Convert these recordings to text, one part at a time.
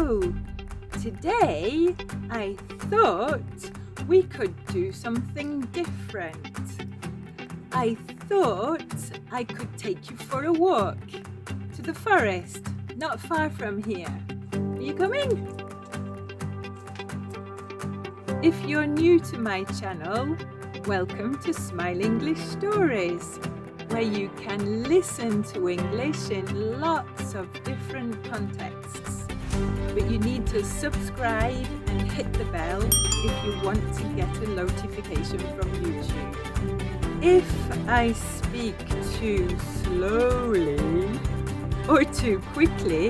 Hello! Today I thought we could do something different. I thought I could take you for a walk to the forest, not far from here. Are you coming? If you're new to my channel, welcome to Smile English Stories, where you can listen to English in lots of different contexts. But you need to subscribe and hit the bell if you want to get a notification from YouTube. If I speak too slowly or too quickly,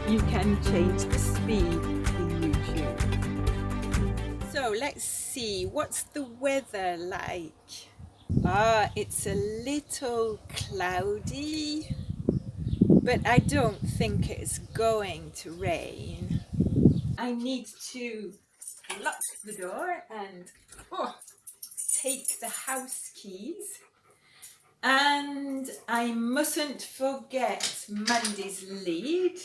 you can change the speed in YouTube. So let's see, what's the weather like? It's a little cloudy, but I don't think it's going to rain. I need to lock the door and take the house keys. And I mustn't forget Mendy's lead.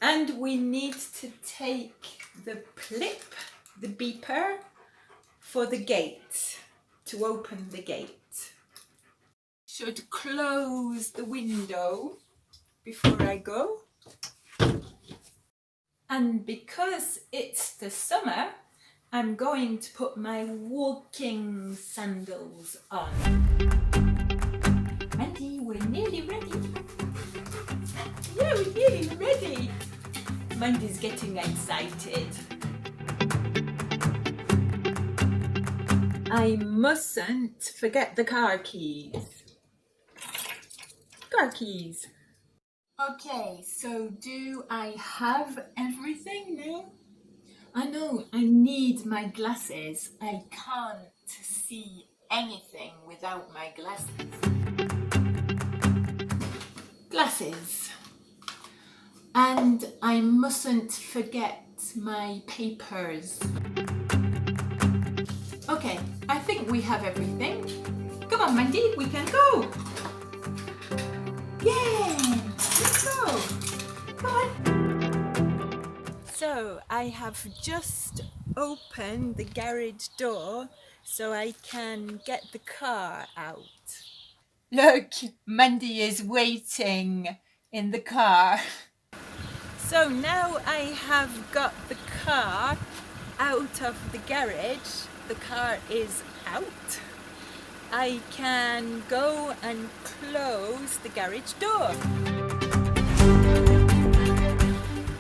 And we need to take the plip, the beeper, for the gate, to open the gate. Should close the window before I go. And because it's the summer, I'm going to put my walking sandals on. Mendy, we're nearly ready. Yeah, we're nearly ready. Mendy's getting excited. I mustn't forget the car keys. Car keys. Okay, so do I have everything now? I know I need my glasses. I can't see anything without my glasses. Glasses. And I mustn't forget my papers. Okay, I think we have everything. Come on, Mendy, we can go. Yay! Let's go. Come on. So I have just opened the garage door so I can get the car out. Look, Mendy is waiting in the car. So now I have got the car out of the garage. The car is out. I can go and close the garage door.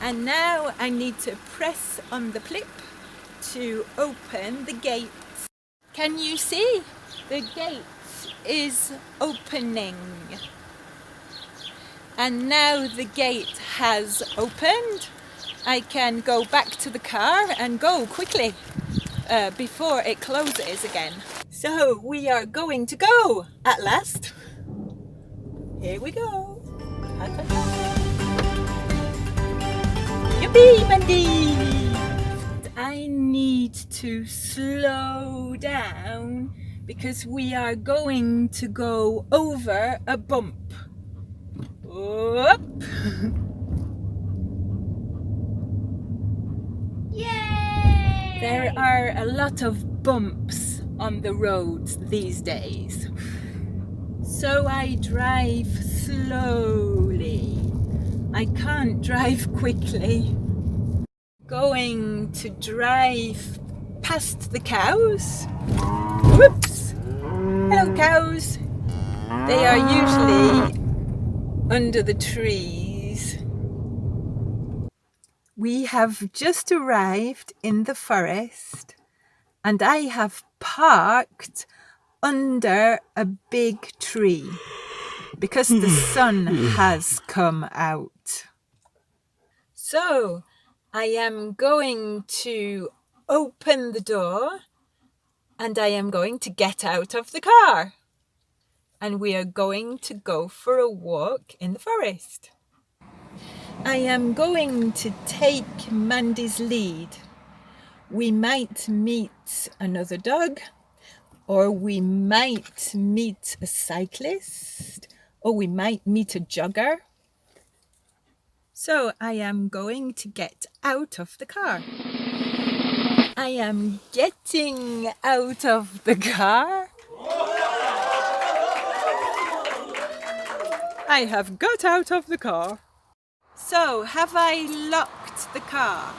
And now I need to press on the plip to open the gate. Can you see? The gate is opening. And now the gate has opened. I can go back to the car and go quickly before it closes again. So we are going to go at last. Here we go. Yippee, Mendy! I need to slow down because we are going to go over a bump. Whoop. Yay! There are a lot of bumps on the roads these days. So I drive slowly. I can't drive quickly. Going to drive past the cows. Whoops! Hello, cows. They are usually under the trees. We have just arrived in the forest and I have parked under a big tree because the sun has come out. So I am going to open the door and I am going to get out of the car. And we are going to go for a walk in the forest. I am going to take Mendy's lead. We might meet another dog, or we might meet a cyclist, or we might meet a jogger. So I am going to get out of the car. I am getting out of the car. I have got out of the car. So, have I locked the car?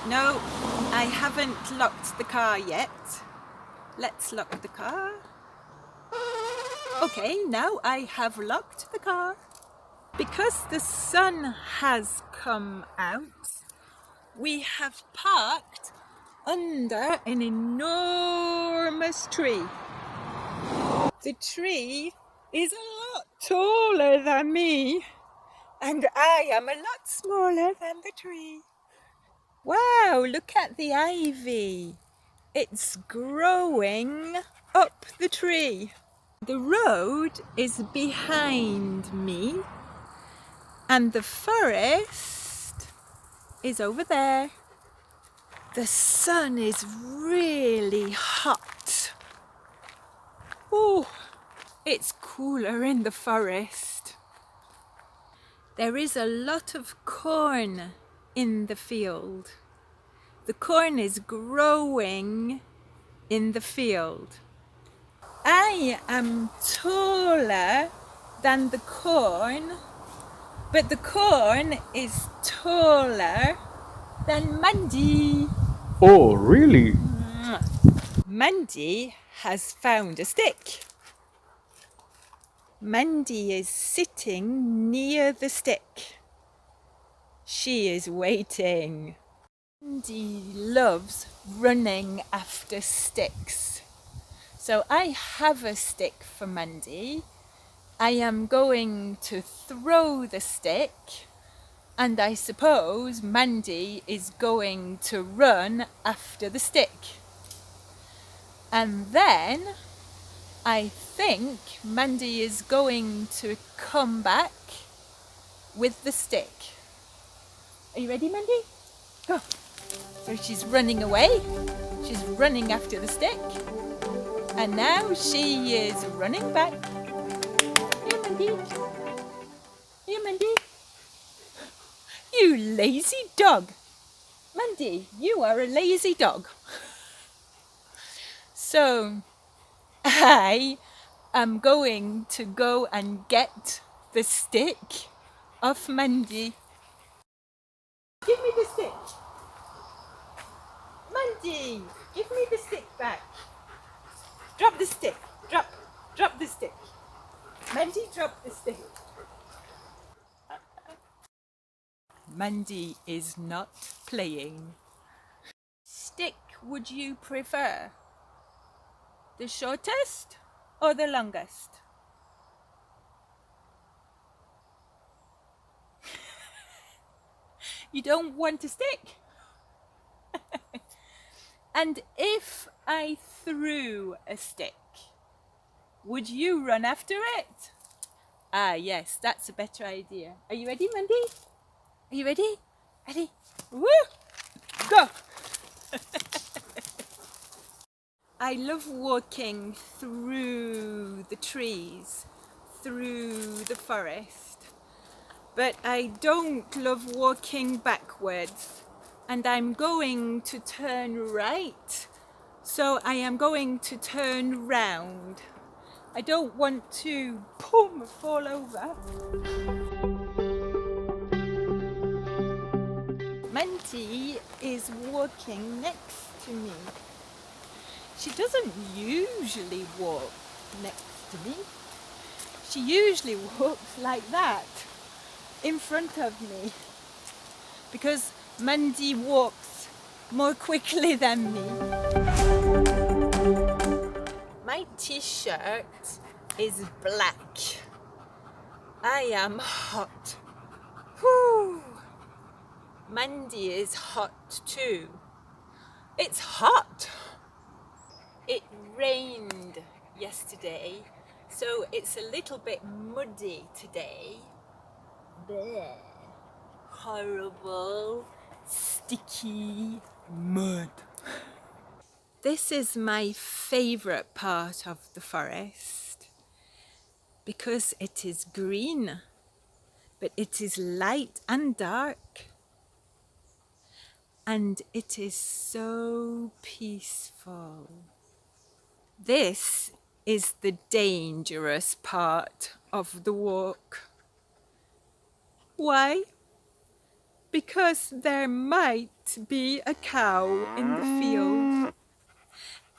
No, I haven't locked the car yet. Let's lock the car. Okay, now I have locked the car. Because the sun has come out, we have parked under an enormous tree. The tree is a lot taller than me, and I am a lot smaller than the tree. Wow, look at the ivy. It's growing up the tree. The road is behind me, and the forest is over there. The sun is really hot. Oh, it's cooler in the forest. There is a lot of corn in the field. The corn is growing in the field. I am taller than the corn, but the corn is taller than Mendy. Oh, really? Mendy has found a stick. Mendy is sitting near the stick. She is waiting. Mendy loves running after sticks. So I have a stick for Mendy. I am going to throw the stick, and I suppose Mendy is going to run after the stick. And then I think Mendy is going to come back with the stick. Are you ready, Mendy? Go. So she's running away. She's running after the stick. And now she is running back. Here, Mendy. Here, Mendy. You lazy dog. Mendy, you are a lazy dog. So I am going to go and get the stick of Mendy. Give me the stick. Mendy, give me the stick back. Drop the stick. Drop the stick. Mendy, drop the stick. Mendy is not playing. Stick would you prefer? The shortest or the longest? You don't want a stick? And if I threw a stick, would you run after it? Ah, yes, that's a better idea. Are you ready, Mendy? Are you ready? Ready? Woo! Go! I love walking through the trees, through the forest, but I don't love walking backwards, and I'm going to turn right, so I am going to turn round. I don't want to fall over. Mendy is walking next to me. She doesn't usually walk next to me. She usually walks like that, in front of me, because Mendy walks more quickly than me. My t-shirt is black. I am hot. Whew. Mendy is hot too. It's hot. It rained yesterday, so it's a little bit muddy today. Bleh. Horrible, sticky mud. This is my favourite part of the forest because it is green. but it is light and dark, and it is so peaceful. This is the dangerous part of the walk. Why? Because there might be a cow in the field.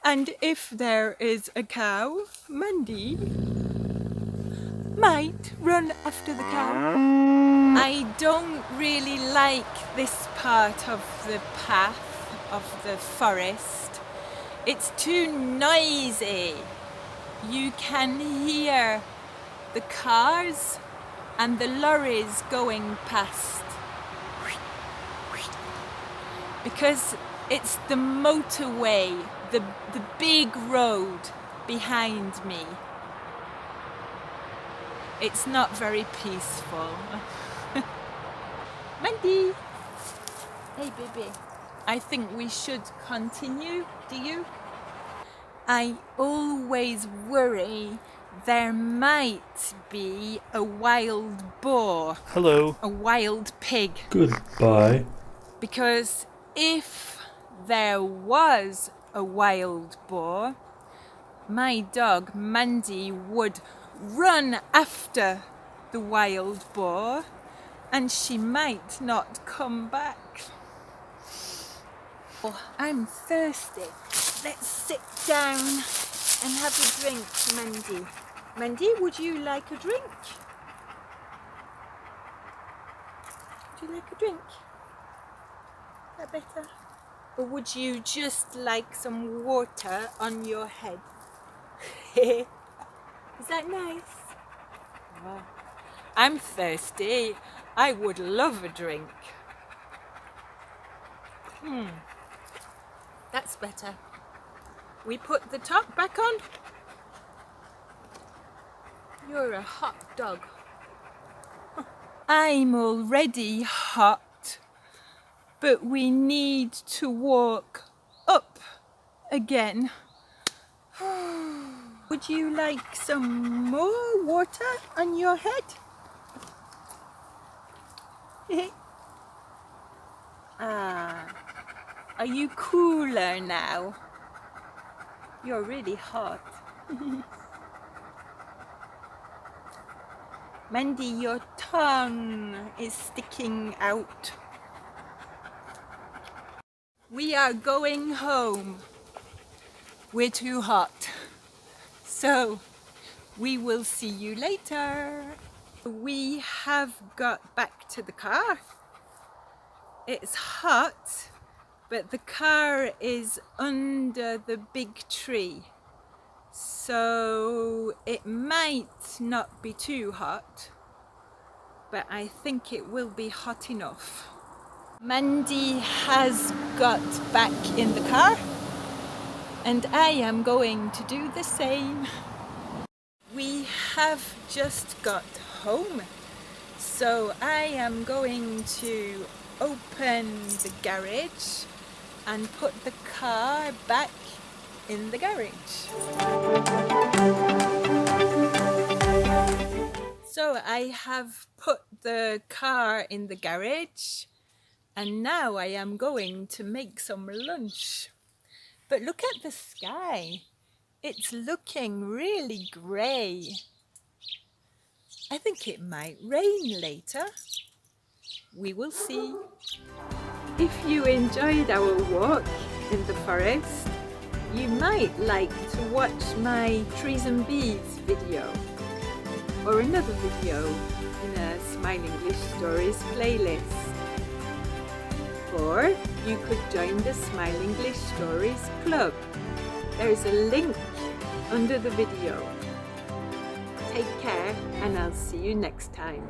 And if there is a cow, Mendy might run after the cow. I don't really like this part of the path of the forest. It's too noisy. You can hear the cars and the lorries going past. Because it's the motorway, the big road behind me. It's not very peaceful. Mendy! Hey baby. I think we should continue, do you? I always worry there might be a wild boar. Hello. A wild pig. Goodbye. Because if there was a wild boar, my dog Mendy would run after the wild boar and she might not come back. Oh, I'm thirsty. Let's sit down and have a drink, Mendy. Mendy, would you like a drink? Would you like a drink? Is that better? Or would you just like some water on your head? Is that nice? Oh, I'm thirsty. I would love a drink. That's better. We put the top back on. You're a hot dog. I'm already hot, but we need to walk up again. Would you like some more water on your head? Are you cooler now? You're really hot. Mendy, your tongue is sticking out. We are going home. We're too hot. So we will see you later. We have got back to the car. It's hot, but the car is under the big tree. So it might not be too hot, but I think it will be hot enough. Mendy has got back in the car and I am going to do the same. We have just got home, so I am going to open the garage and put the car back in the garage. So I have put the car in the garage and now I am going to make some lunch. But look at the sky. It's looking really grey. I think it might rain later. We will see. If you enjoyed our walk in the forest, you might like to watch my trees and bees video or another video in a Smile English Stories playlist. Or you could join the Smile English Stories Club. There's a link under the video. Take care and I'll see you next time.